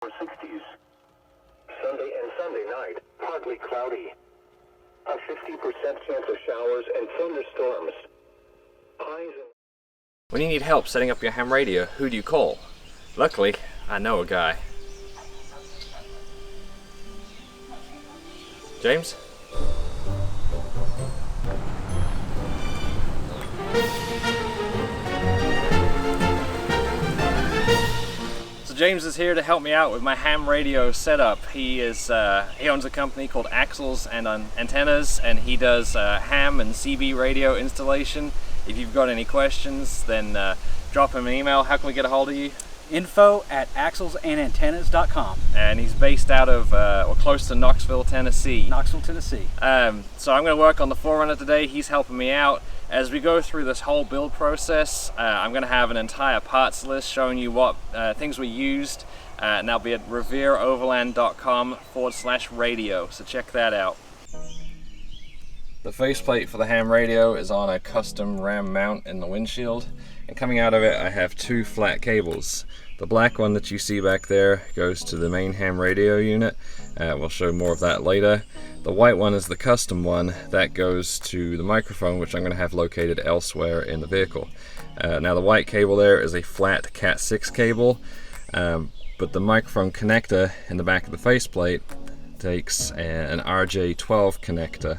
60s. Sunday and Sunday night, partly cloudy. A 50% chance of showers and thunderstorms. Highs in... When you need help setting up your ham radio, who do you call? Luckily, I know a guy. James? So James is here to help me out with my ham radio setup. He owns a company called Axles and Antennas, and he does ham and CB radio installation. If you've got any questions, then drop him an email. How can we get a hold of you? info@axlesandantennas.com. And he's based out of, or close to Knoxville, Tennessee. Knoxville, Tennessee. So I'm going to work on the 4Runner today. He's helping me out. As we go through this whole build process, I'm going to have an entire parts list showing you what things we used, and that'll be at revereoverland.com/radio, so check that out. The faceplate for the ham radio is on a custom ram mount in the windshield, and coming out of it I have two flat cables. The black one that you see back there goes to the main ham radio unit. We'll show more of that later. The white one is the custom one that goes to the microphone, which I'm going to have located elsewhere in the vehicle. Now the white cable there is a flat Cat 6 cable, but the microphone connector in the back of the faceplate takes an RJ12 connector.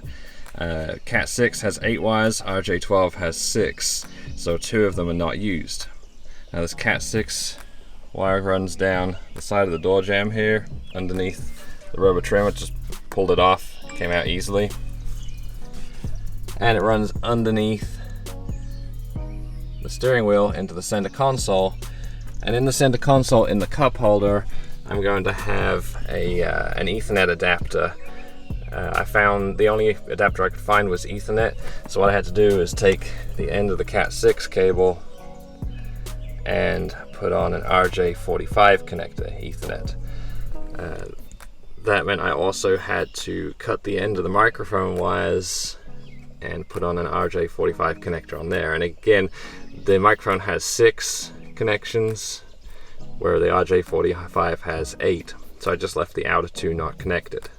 Cat 6 has 8 wires, RJ12 has 6, so 2 of them are not used. Now this Cat 6 wire runs down the side of the door jamb here, underneath the rubber trim. I just pulled it off, it came out easily. And it runs underneath the steering wheel into the center console. And in the center console, in the cup holder, I'm going to have an Ethernet adapter. I found the only adapter I could find was Ethernet, so what I had to do is take the end of the Cat 6 cable and put on an RJ45 connector, Ethernet. That meant I also had to cut the end of the microphone wires and put on an RJ45 connector on there. And again, the microphone has 6 connections, where the RJ45 has 8, so I just left the outer 2 not connected.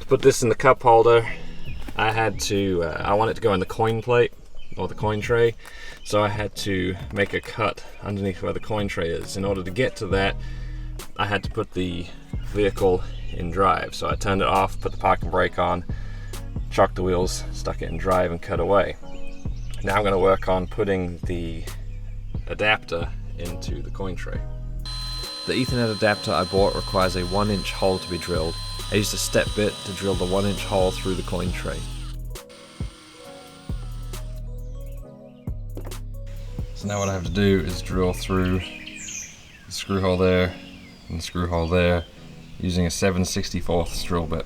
To put this in the cup holder, I want it to go in the coin plate, or the coin tray, so I had to make a cut underneath where the coin tray is. In order to get to that, I had to put the vehicle in drive, so I turned it off, put the parking brake on, chucked the wheels, stuck it in drive, and cut away. Now I'm going to work on putting the adapter into the coin tray. The Ethernet adapter I bought requires a 1-inch hole to be drilled. I used a step bit to drill the 1-inch hole through the coin tray. So now what I have to do is drill through the screw hole there and the screw hole there using a 7/64 drill bit.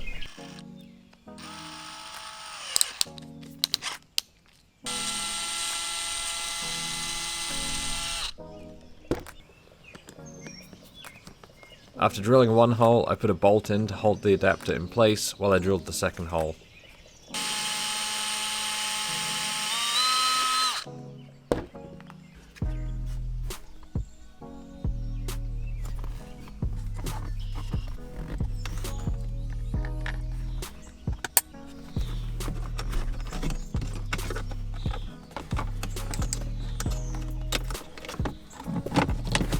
After drilling one hole, I put a bolt in to hold the adapter in place while I drilled the second hole.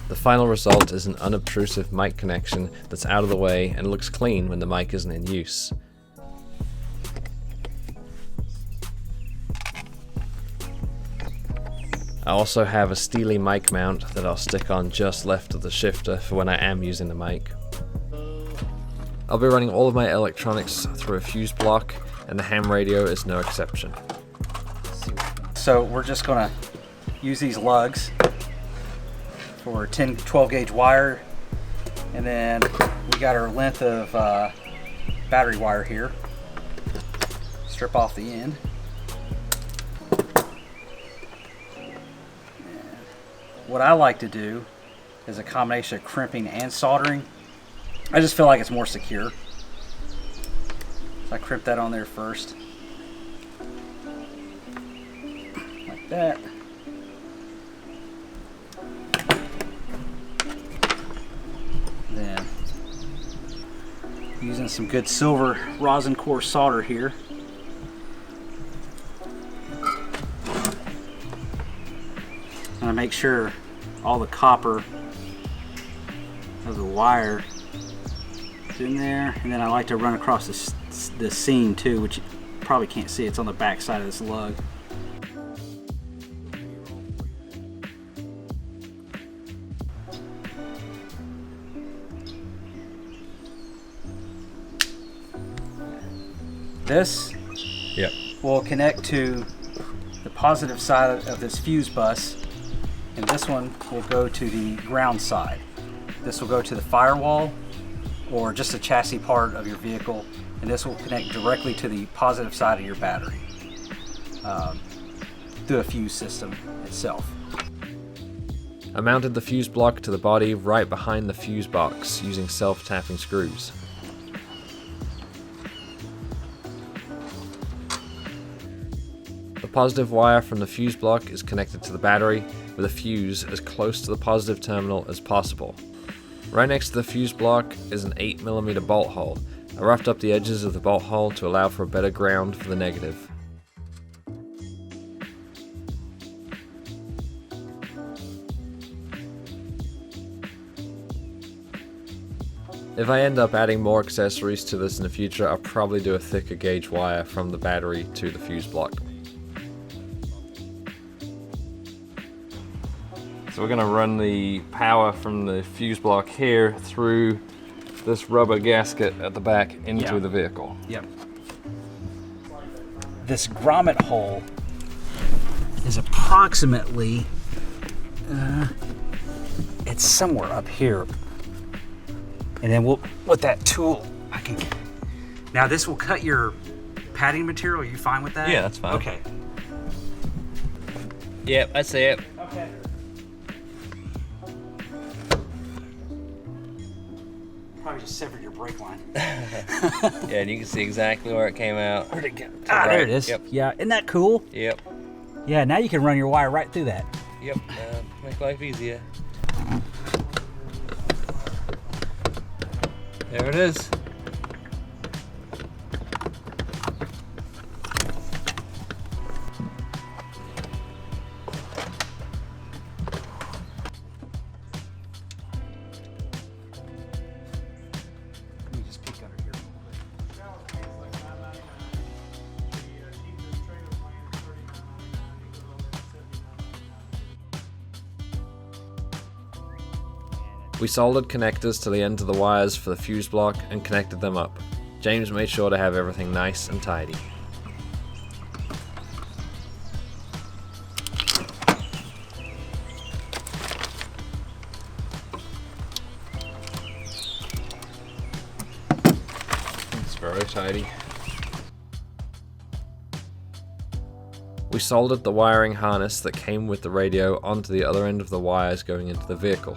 The final result is an unobtrusive mic connection that's out of the way and looks clean when the mic isn't in use. I also have a steely mic mount that I'll stick on just left of the shifter for when I am using the mic. I'll be running all of my electronics through a fuse block, and the ham radio is no exception. So we're just going to use these lugs for 10-12 gauge wire, and then we got our length of battery wire here. Strip off the end. And what I like to do is a combination of crimping and soldering. I just feel like it's more secure. So I crimp that on there first, like that. Using some good silver rosin core solder here. And I make sure all the copper of the wire is in there, and then I like to run across the seam too, which you probably can't see. It's on the back side of this lug. This will connect to the positive side of this fuse bus, and this one will go to the ground side. This will go to the firewall or just a chassis part of your vehicle, and this will connect directly to the positive side of your battery through a fuse system itself. I mounted the fuse block to the body right behind the fuse box using self-tapping screws. The positive wire from the fuse block is connected to the battery with a fuse as close to the positive terminal as possible. Right next to the fuse block is an 8mm bolt hole. I roughed up the edges of the bolt hole to allow for a better ground for the negative. If I end up adding more accessories to this in the future, I'll probably do a thicker gauge wire from the battery to the fuse block. So we're going to run the power from the fuse block here through this rubber gasket at the back into the vehicle. Yep. This grommet hole is approximately, it's somewhere up here. And then with that tool, now this will cut your padding material. Are you fine with that? Yeah, that's fine. Okay. Yep, I see it. Okay. Probably just severed your brake line. Yeah, and you can see exactly where it came out. Where'd it go? There it is. Yep. Yeah, isn't that cool? Yep. Yeah, now you can run your wire right through that. Yep, make life easier. There it is. Let me just peek under here real quick. We soldered connectors to the end of the wires for the fuse block and connected them up. James made sure to have everything nice and tidy. It's very tidy. We soldered the wiring harness that came with the radio onto the other end of the wires going into the vehicle.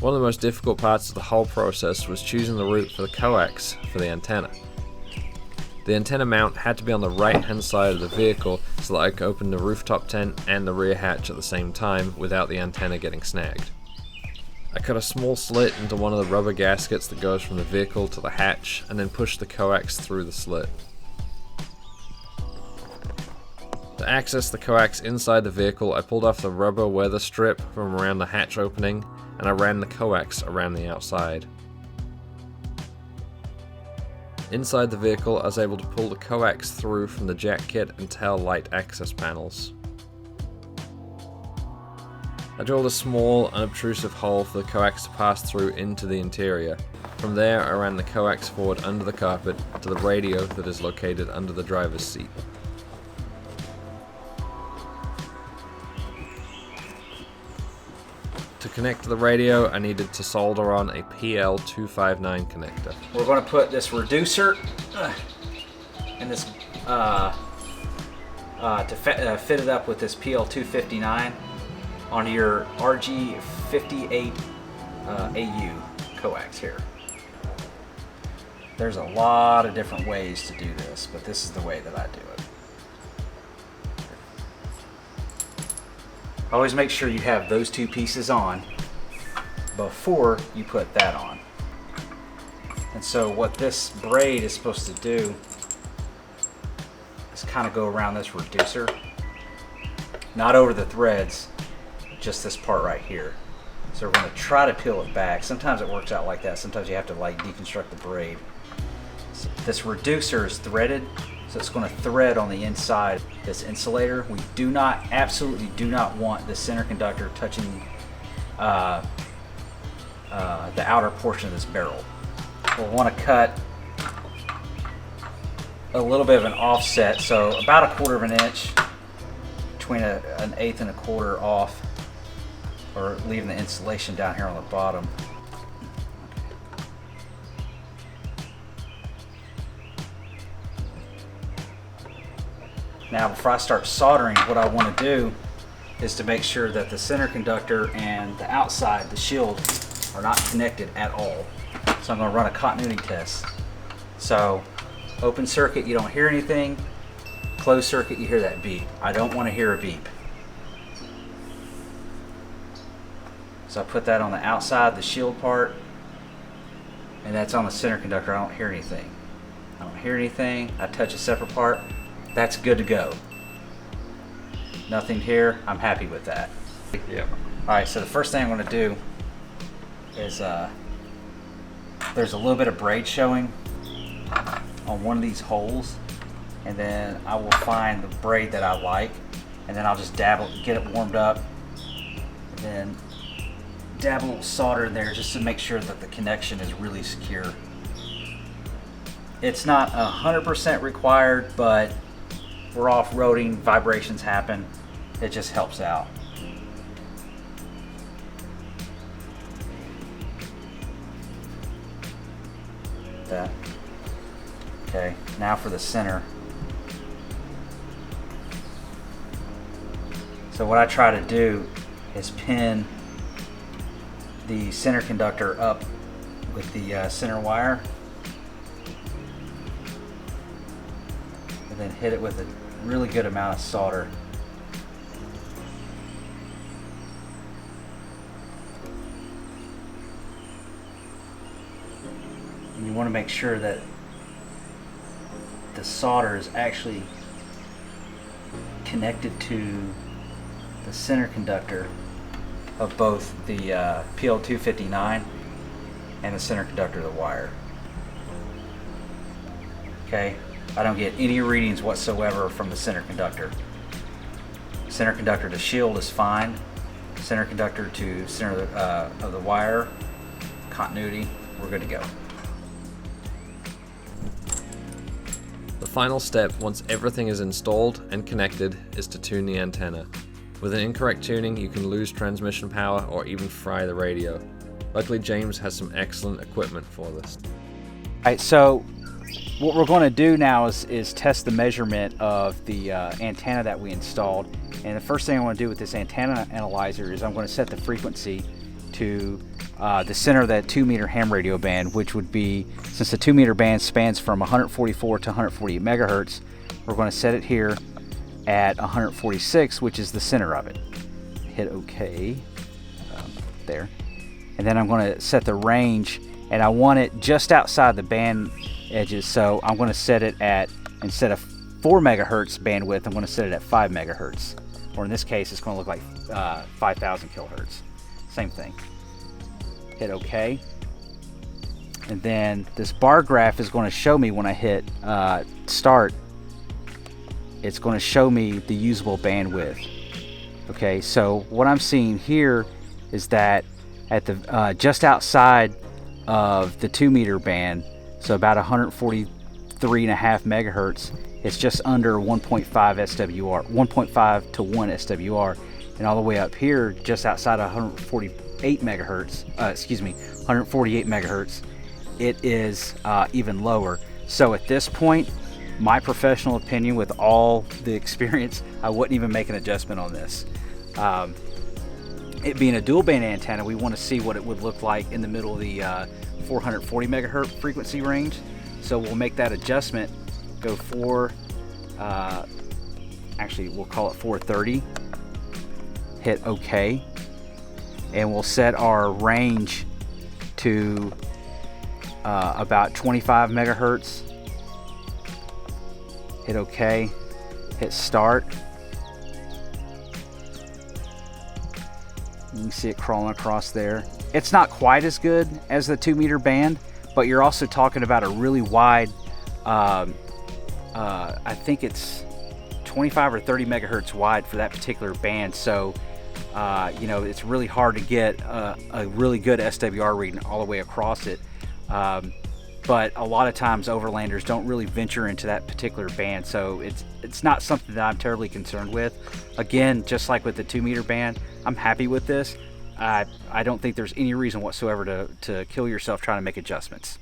One of the most difficult parts of the whole process was choosing the route for the coax for the antenna. The antenna mount had to be on the right hand side of the vehicle so that I could open the rooftop tent and the rear hatch at the same time without the antenna getting snagged. I cut a small slit into one of the rubber gaskets that goes from the vehicle to the hatch and then pushed the coax through the slit. To access the coax inside the vehicle, I pulled off the rubber weather strip from around the hatch opening and I ran the coax around the outside. Inside the vehicle, I was able to pull the coax through from the jack kit and tail light access panels. I drilled a small, unobtrusive hole for the coax to pass through into the interior. From there, I ran the coax forward under the carpet to the radio that is located under the driver's seat. To connect to the radio, I needed to solder on a PL259 connector. We're going to put this reducer and this to fit it up with this PL259 onto your RG58 AU coax here. There's a lot of different ways to do this, but this is the way that I do it. always make sure you have those two pieces on before you put that on. And so what this braid is supposed to do is kind of go around this reducer, not over the threads, just this part right here. So we're going to try to peel it back. Sometimes it works out like that. Sometimes you have to like deconstruct the braid. So this reducer is threaded, so it's going to thread on the inside this insulator. We do not, absolutely do not want the center conductor touching the outer portion of this barrel. We'll want to cut a little bit of an offset, so about 1/4 of an inch, between an 1/8 and 1/4 off, or leaving the insulation down here on the bottom. Now before I start soldering, what I want to do is to make sure that the center conductor and the outside, the shield, are not connected at all. So I'm going to run a continuity test. So open circuit, you don't hear anything. Closed circuit, you hear that beep. I don't want to hear a beep. So I put that on the outside, the shield part, and that's on the center conductor. I don't hear anything. I don't hear anything. I touch a separate part. That's good to go. Nothing here. I'm happy with that. Yep. Alright, so the first thing I'm going to do is there's a little bit of braid showing on one of these holes, and then I will find the braid that I like, and then I'll just dabble, get it warmed up, and then dab a little solder in there just to make sure that the connection is really secure. It's not 100% required, but we're off-roading, vibrations happen, it just helps out. That. Okay, now for the center. So what I try to do is pin the center conductor up with the center wire, and then hit it with a really good amount of solder. And you want to make sure that the solder is actually connected to the center conductor of both the PL259 and the center conductor of the wire. Okay, I don't get any readings whatsoever from the center conductor. Center conductor to shield is fine. Center conductor to center of the wire, continuity, we're good to go. The final step, once everything is installed and connected, is to tune the antenna. With an incorrect tuning, you can lose transmission power or even fry the radio. Luckily, James has some excellent equipment for this. Alright, so what we're going to do now is test the measurement of the antenna that we installed. And the first thing I want to do with this antenna analyzer is I'm going to set the frequency to the center of that 2-meter ham radio band, which would be, since the 2-meter band spans from 144 to 148 megahertz, we're going to set it here at 146, which is the center of it. Hit OK there, and then I'm going to set the range, and I want it just outside the band edges, so I'm going to set it at, instead of 4 megahertz bandwidth, I'm going to set it at 5 megahertz, or in this case it's going to look like 5,000 kilohertz. Same thing. Hit OK, and then this bar graph is going to show me when I hit start, it's going to show me the usable bandwidth. Okay, so what I'm seeing here is that at the just outside of the 2-meter band, so about 143.5 megahertz, it's just under 1.5 SWR, 1.5 to 1 SWR, and all the way up here, just outside of 148 megahertz, 148 megahertz, it is even lower. So at this point, my professional opinion, with all the experience, I wouldn't even make an adjustment on this. It being a dual band antenna, we want to see what it would look like in the middle of the 440 megahertz frequency range. So we'll make that adjustment, go actually we'll call it 430, hit OK, and we'll set our range to about 25 megahertz. Hit OK, hit start. You can see it crawling across there. It's not quite as good as the 2 meter band, but you're also talking about a really wide, I think it's 25 or 30 megahertz wide for that particular band. So, you know, it's really hard to get a really good SWR reading all the way across it. But a lot of times overlanders don't really venture into that particular band, so it's not something that I'm terribly concerned with. Again, just like with the 2 meter band, I'm happy with this. I don't think there's any reason whatsoever to kill yourself trying to make adjustments.